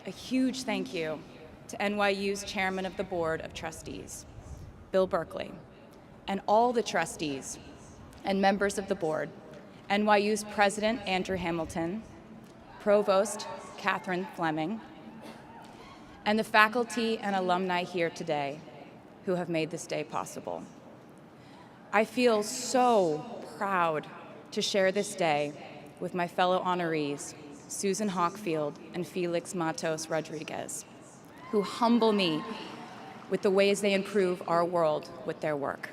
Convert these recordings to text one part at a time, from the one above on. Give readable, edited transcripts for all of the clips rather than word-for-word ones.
a huge thank you to NYU's Chairman of the Board of Trustees, Bill Berkeley, and all the trustees and members of the board, NYU's President Andrew Hamilton, Provost Catherine Fleming, and the faculty and alumni here today who have made this day possible. I feel so proud to share this day with my fellow honorees, Susan Hockfield and Felix Matos Rodriguez, who humble me with the ways they improve our world with their work.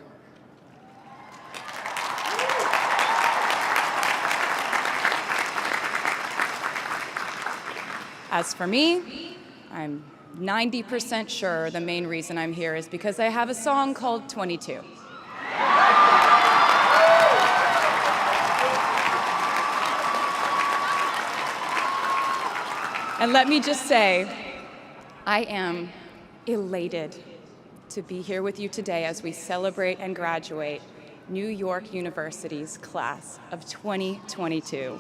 As for me, I'm 90% sure the main reason I'm here is because I have a song called 22. And let me just say, I am elated to be here with you today as we celebrate and graduate New York University's class of 2022.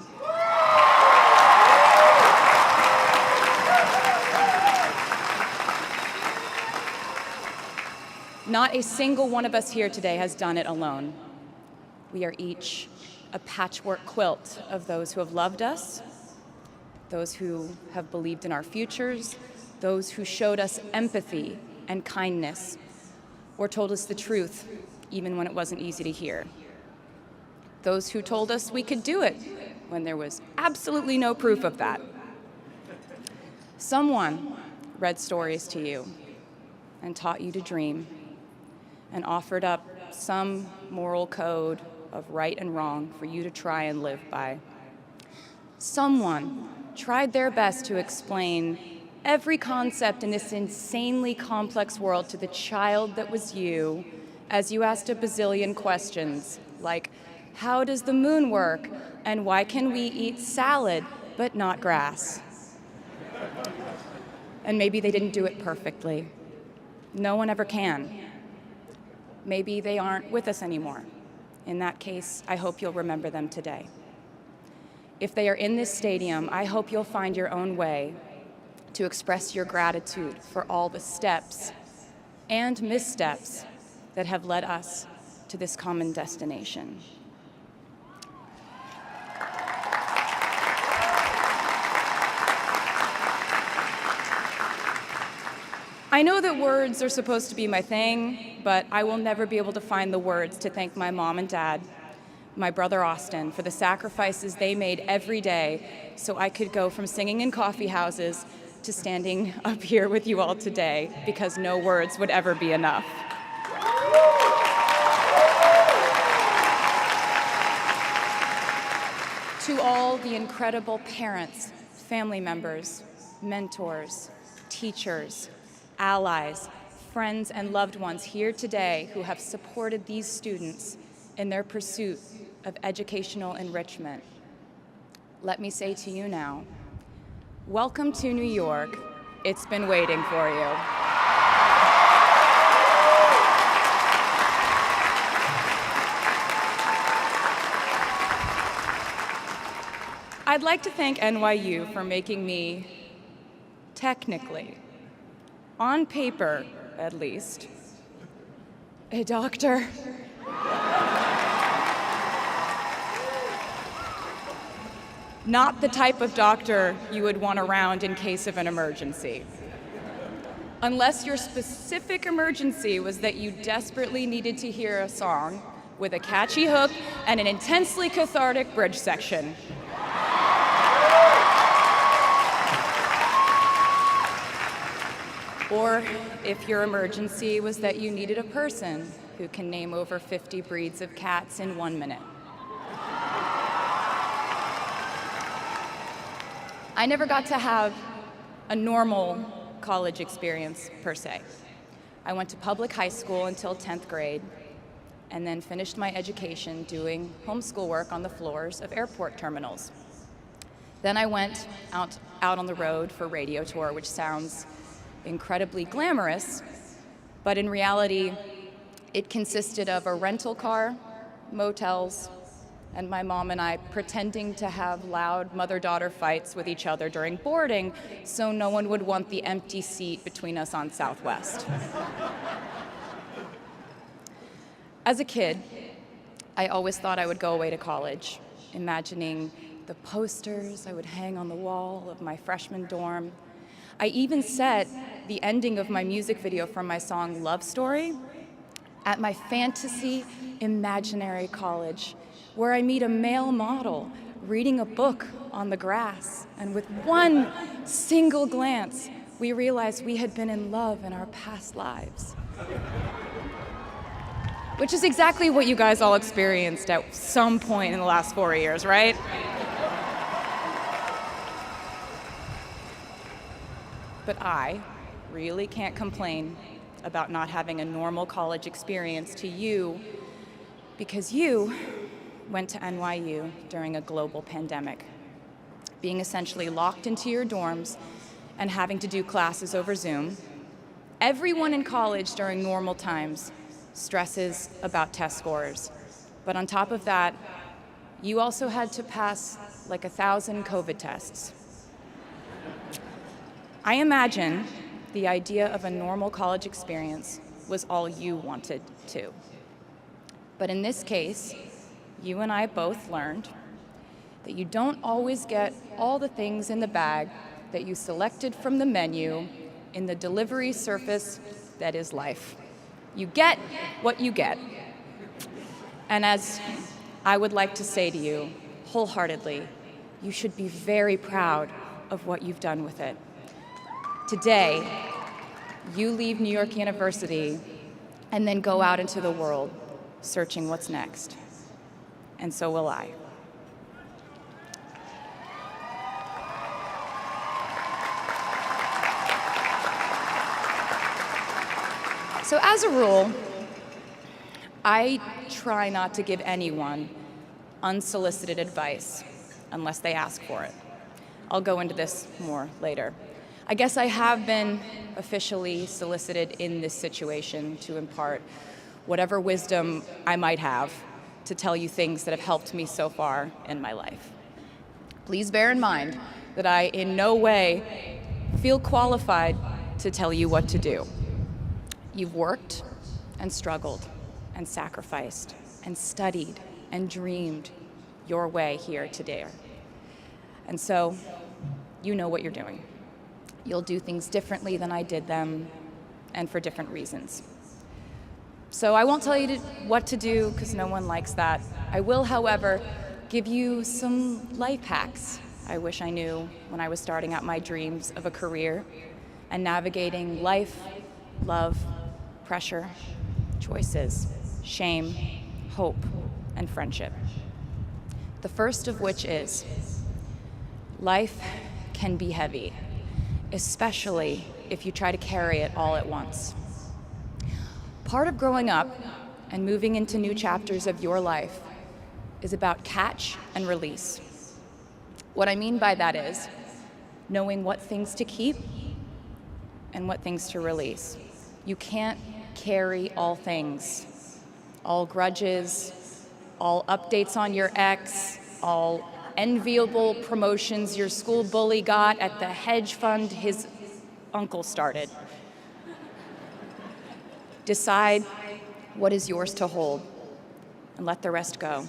Not a single one of us here today has done it alone. We are each a patchwork quilt of those who have loved us, those who have believed in our futures, those who showed us empathy and kindness, or told us the truth, even when it wasn't easy to hear. Those who told us we could do it when there was absolutely no proof of that. Someone read stories to you and taught you to dream and offered up some moral code of right and wrong for you to try and live by. Someone tried their best to explain every concept in this insanely complex world to the child that was you as you asked a bazillion questions like, how does the moon work? And why can we eat salad but not grass? And maybe they didn't do it perfectly. No one ever can. Maybe they aren't with us anymore. In that case, I hope you'll remember them today. If they are in this stadium, I hope you'll find your own way to express your gratitude for all the steps and missteps that have led us to this common destination. I know that words are supposed to be my thing, but I will never be able to find the words to thank my mom and dad, my brother Austin, for the sacrifices they made every day so I could go from singing in coffee houses to standing up here with you all today, because no words would ever be enough. To all the incredible parents, family members, mentors, teachers, allies, friends, and loved ones here today who have supported these students in their pursuit of educational enrichment, let me say to you now, welcome to New York. It's been waiting for you. I'd like to thank NYU for making me, technically, on paper at least, a doctor. Not the type of doctor you would want around in case of an emergency. Unless your specific emergency was that you desperately needed to hear a song with a catchy hook and an intensely cathartic bridge section. Or if your emergency was that you needed a person who can name over 50 breeds of cats in 1 minute. I never got to have a normal college experience, per se. I went to public high school until 10th grade, and then finished my education doing homeschool work on the floors of airport terminals. Then I went out on the road for radio tour, which sounds incredibly glamorous, but in reality, it consisted of a rental car, motels, and my mom and I pretending to have loud mother-daughter fights with each other during boarding so no one would want the empty seat between us on Southwest. As a kid, I always thought I would go away to college, imagining the posters I would hang on the wall of my freshman dorm. I even set the ending of my music video from my song Love Story at my fantasy imaginary college, where I meet a male model reading a book on the grass, and with one single glance, we realized we had been in love in our past lives. Which is exactly what you guys all experienced at some point in the last 4 years, right? But I really can't complain about not having a normal college experience to you, because you went to NYU during a global pandemic, being essentially locked into your dorms and having to do classes over Zoom. Everyone in college during normal times stresses about test scores. But on top of that, you also had to pass like 1,000 COVID tests. I imagine the idea of a normal college experience was all you wanted too. But in this case, you and I both learned that you don't always get all the things in the bag that you selected from the menu in the delivery service that is life. You get what you get. And as I would like to say to you wholeheartedly, you should be very proud of what you've done with it. Today, you leave New York University and then go out into the world searching what's next. And so will I. So as a rule, I try not to give anyone unsolicited advice unless they ask for it. I'll go into this more later. I guess I have been officially solicited in this situation to impart whatever wisdom I might have to tell you things that have helped me so far in my life. Please bear in mind that I in no way feel qualified to tell you what to do. You've worked and struggled and sacrificed and studied and dreamed your way here today. And so you know what you're doing. You'll do things differently than I did them, and for different reasons. So I won't tell you what to do, because no one likes that. I will, however, give you some life hacks I wish I knew when I was starting out my dreams of a career and navigating life, love, pressure, choices, shame, hope, and friendship. The first of which is, life can be heavy, especially if you try to carry it all at once. Part of growing up and moving into new chapters of your life is about catch and release. What I mean by that is knowing what things to keep and what things to release. You can't carry all things, all grudges, all updates on your ex, all enviable promotions your school bully got at the hedge fund his uncle started. Decide what is yours to hold and let the rest go.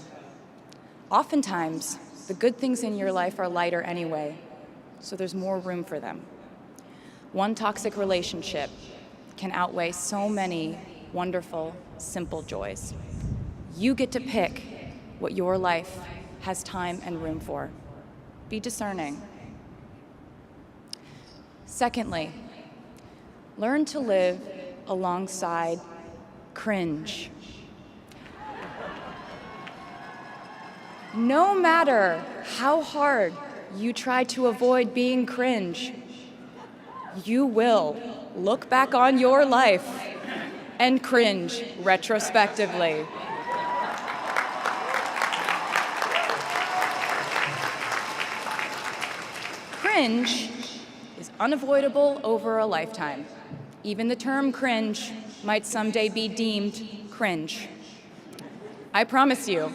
Oftentimes, the good things in your life are lighter anyway, so there's more room for them. One toxic relationship can outweigh so many wonderful, simple joys. You get to pick what your life has time and room for. Be discerning. Secondly, learn to live alongside cringe. No matter how hard you try to avoid being cringe, you will look back on your life and cringe retrospectively. Cringe is unavoidable over a lifetime. Even the term cringe might someday be deemed cringe. I promise you,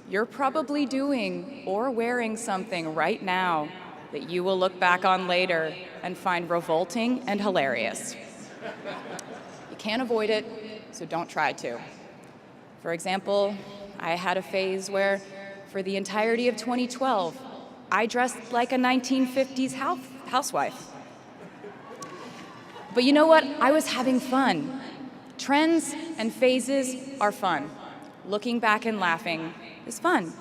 You're probably doing or wearing something right now that you will look back on later and find revolting and hilarious. You can't avoid it, so don't try to. For example, I had a phase where, for the entirety of 2012, I dressed like a 1950s housewife. But you know what? I was having fun. Trends and phases are fun. Looking back and laughing is fun.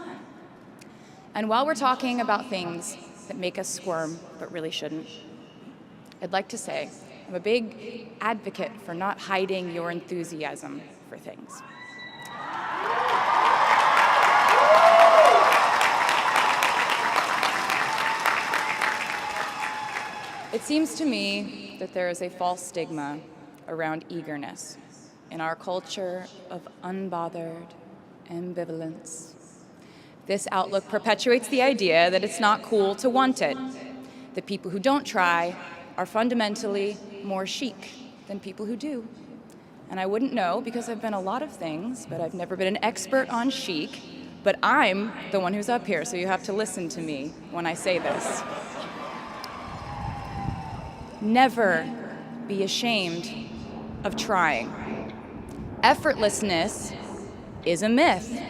And while we're talking about things that make us squirm but really shouldn't, I'd like to say I'm a big advocate for not hiding your enthusiasm for things. It seems to me that there is a false stigma around eagerness in our culture of unbothered ambivalence. This outlook perpetuates the idea that it's not cool to want it, that people who don't try are fundamentally more chic than people who do. And I wouldn't know because I've been a lot of things, but I've never been an expert on chic, but I'm the one who's up here, so you have to listen to me when I say this. Never be ashamed of trying. Effortlessness is a myth.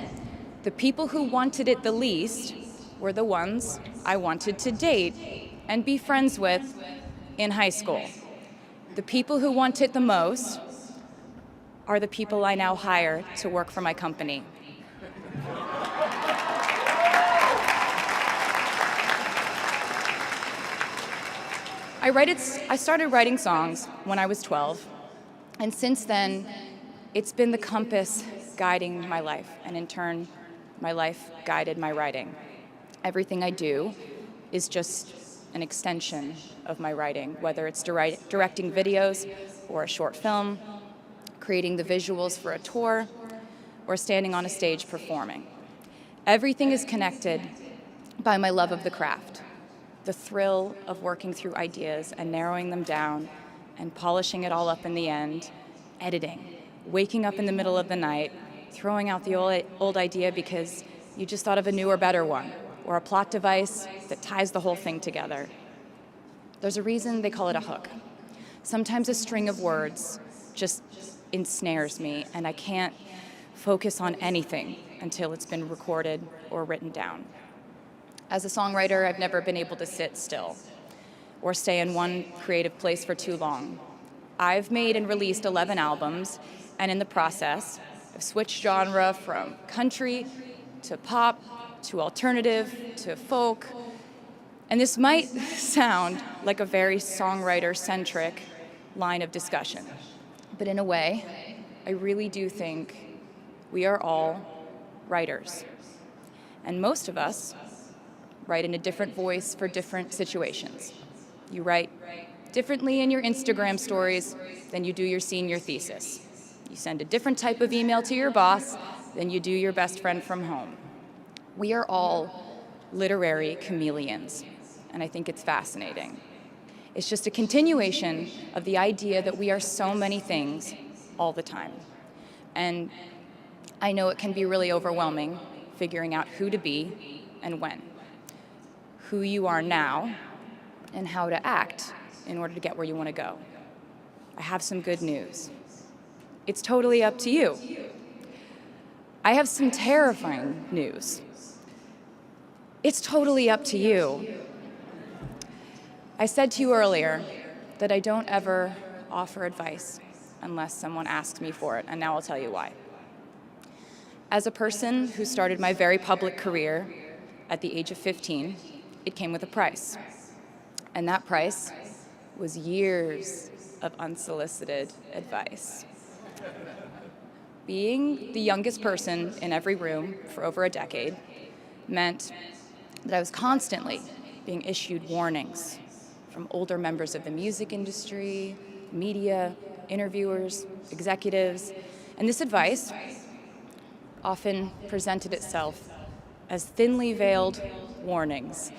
The people who wanted it the least were the ones I wanted to date and be friends with in high school. The people who want it the most are the people I now hire to work for my company. I started writing songs when I was 12, and since then, it's been the compass guiding my life, and in turn, my life guided my writing. Everything I do is just an extension of my writing, whether it's directing videos or a short film, creating the visuals for a tour, or standing on a stage performing. Everything is connected by my love of the craft, the thrill of working through ideas and narrowing them down and polishing it all up in the end, editing, waking up in the middle of the night, throwing out the old idea because you just thought of a newer, better one, or a plot device that ties the whole thing together. There's a reason they call it a hook. Sometimes a string of words just ensnares me, and I can't focus on anything until it's been recorded or written down. As a songwriter, I've never been able to sit still or stay in one creative place for too long. I've made and released 11 albums, and in the process, I've switched genre from country to pop to alternative to folk. And this might sound like a very songwriter-centric line of discussion, but in a way, I really do think we are all writers. And most of us write in a different voice for different situations. You write differently in your Instagram stories than you do your senior thesis. You send a different type of email to your boss than you do your best friend from home. We are all literary chameleons, and I think it's fascinating. It's just a continuation of the idea that we are so many things all the time. And I know it can be really overwhelming figuring out who to be and when, who you are now, and how to act in order to get where you want to go. I have some good news. It's totally up to you. I have some terrifying news. It's totally up to you. I said to you earlier that I don't ever offer advice unless someone asks me for it, and now I'll tell you why. As a person who started my very public career at the age of 15, it came with a price. And that price was years of unsolicited advice. Being the youngest person in every room for over a decade meant that I was constantly being issued warnings from older members of the music industry, media, interviewers, executives, and this advice often presented itself as thinly veiled warnings.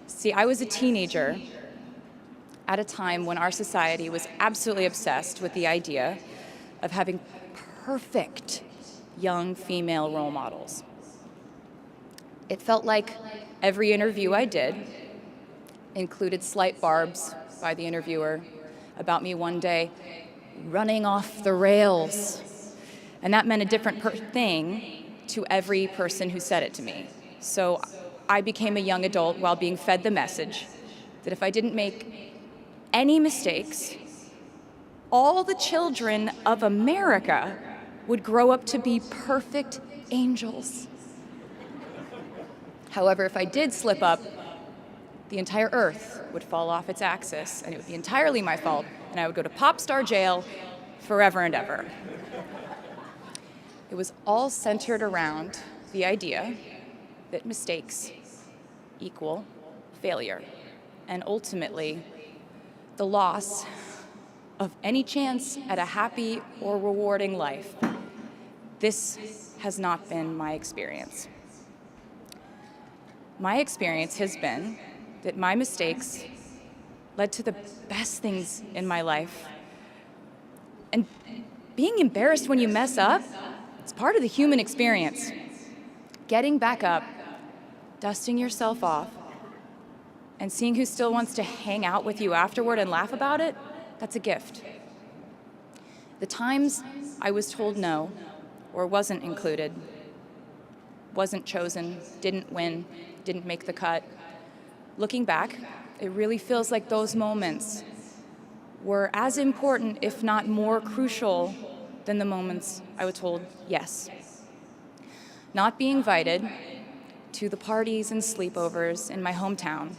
See, I was a teenager at a time when our society was absolutely obsessed with the idea of having perfect young female role models. It felt like every interview I did included slight barbs by the interviewer about me one day running off the rails. And that meant a different thing to every person who said it to me. So I became a young adult while being fed the message that if I didn't make any mistakes, all the children of America would grow up to be perfect angels. However, if I did slip up, the entire earth would fall off its axis, and it would be entirely my fault, and I would go to pop star jail forever and ever. It was all centered around the idea that mistakes equal failure, and ultimately, the loss of any chance at a happy or rewarding life. This has not been my experience. My experience has been that my mistakes led to the best things in my life. And being embarrassed when you mess up, it's part of the human experience. Getting back up, dusting yourself off, and seeing who still wants to hang out with you afterward and laugh about it, that's a gift. The times I was told no, or wasn't included, wasn't chosen, didn't win, didn't make the cut, looking back, it really feels like those moments were as important, if not more crucial, than the moments I was told yes. Not being invited to the parties and sleepovers in my hometown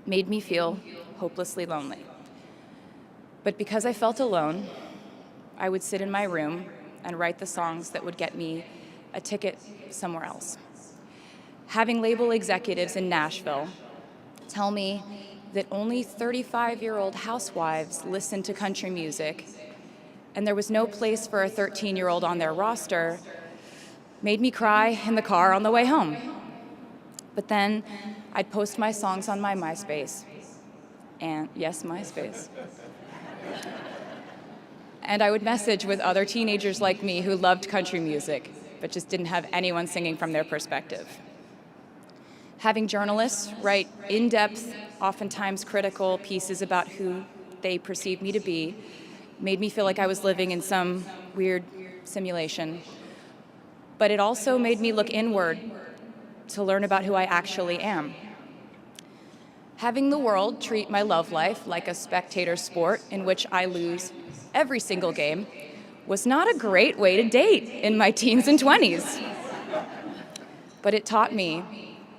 made me feel hopelessly lonely. But because I felt alone, I would sit in my room and write the songs that would get me a ticket somewhere else. Having label executives in Nashville tell me that only 35-year-old housewives listen to country music, and there was no place for a 13-year-old on their roster, made me cry in the car on the way home. But then I'd post my songs on my MySpace, and yes, MySpace. And I would message with other teenagers like me who loved country music, but just didn't have anyone singing from their perspective. Having journalists write in-depth, oftentimes critical pieces about who they perceived me to be made me feel like I was living in some weird simulation. But it also made me look inward to learn about who I actually am. Having the world treat my love life like a spectator sport in which I lose every single game was not a great way to date in my teens and 20s. But it taught me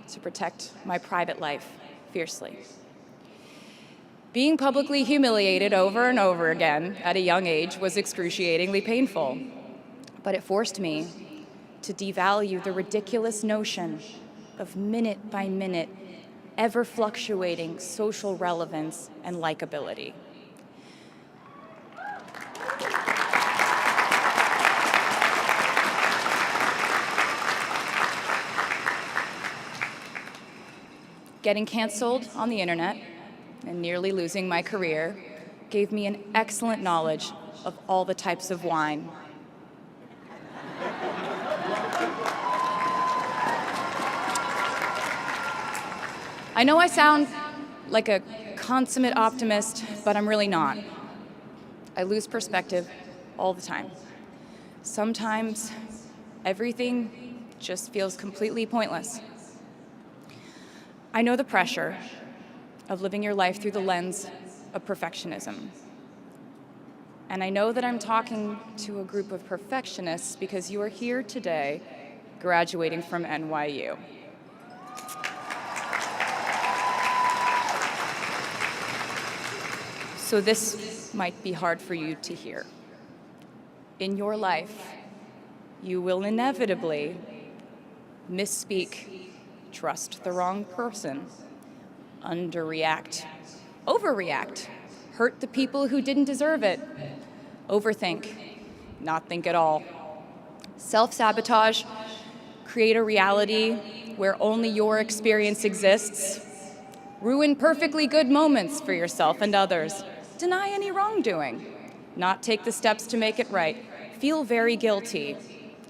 to protect my private life fiercely. Being publicly humiliated over and over again at a young age was excruciatingly painful, but it forced me to devalue the ridiculous notion of minute-by-minute, ever-fluctuating social relevance and likability. Getting canceled on the internet and nearly losing my career gave me an excellent knowledge of all the types of wine. I know I sound like a consummate optimist, but I'm really not. I lose perspective all the time. Sometimes everything just feels completely pointless. I know the pressure of living your life through the lens of perfectionism. And I know that I'm talking to a group of perfectionists because you are here today graduating from NYU. So this might be hard for you to hear. In your life, you will inevitably misspeak, trust the wrong person, underreact, overreact, hurt the people who didn't deserve it, overthink, not think at all, self-sabotage, create a reality where only your experience exists, ruin perfectly good moments for yourself and others, deny any wrongdoing, not take the steps to make it right, feel very guilty,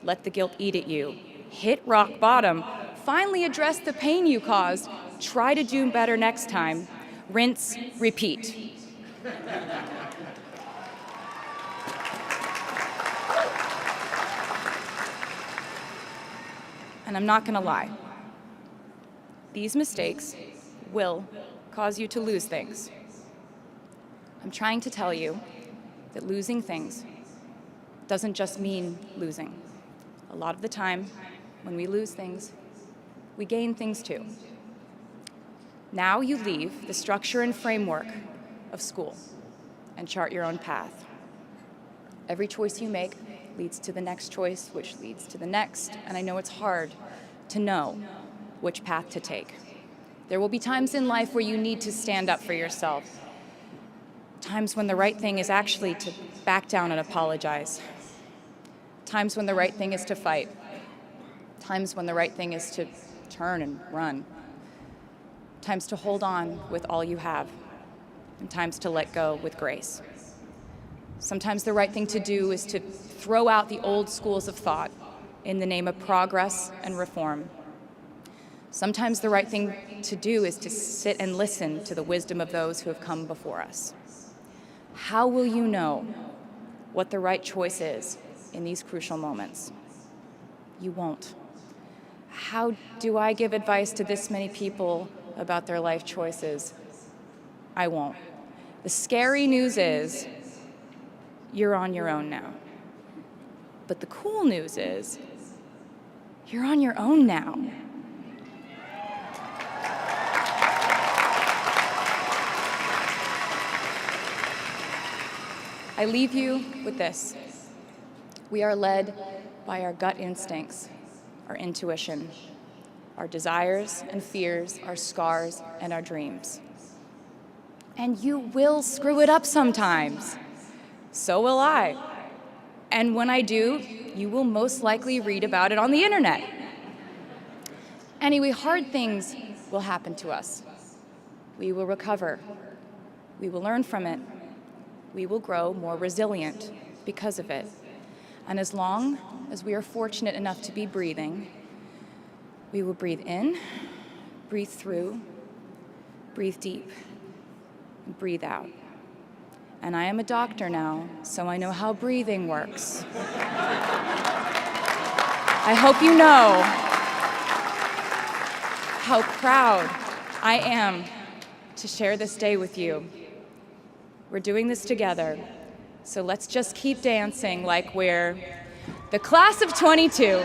let the guilt eat at you, hit rock bottom, finally address the pain you caused, try to do better next time. Rinse, repeat. And I'm not going to lie. These mistakes will cause you to lose things. I'm trying to tell you that losing things doesn't just mean losing. A lot of the time, when we lose things, we gain things too. Now you leave the structure and framework of school and chart your own path. Every choice you make leads to the next choice, which leads to the next, and I know it's hard to know which path to take. There will be times in life where you need to stand up for yourself. Times when the right thing is actually to back down and apologize. Times when the right thing is to fight. Times when the right thing is to turn and run. Times to hold on with all you have. And times to let go with grace. Sometimes the right thing to do is to throw out the old schools of thought in the name of progress and reform. Sometimes the right thing to do is to sit and listen to the wisdom of those who have come before us. How will you know what the right choice is in these crucial moments? You won't. How do I give advice to this many people about their life choices? I won't. The scary news is you're on your own now. But the cool news is you're on your own now. I leave you with this. We are led by our gut instincts, our intuition, our desires and fears, our scars and our dreams. And you will screw it up sometimes. So will I. And when I do, you will most likely read about it on the internet. Anyway, hard things will happen to us. We will recover. We will learn from it. We will grow more resilient because of it. And as long as we are fortunate enough to be breathing, we will breathe in, breathe through, breathe deep, and breathe out. And I am a doctor now, so I know how breathing works. I hope you know how proud I am to share this day with you. We're doing this together, so let's just keep dancing like we're the class of 22.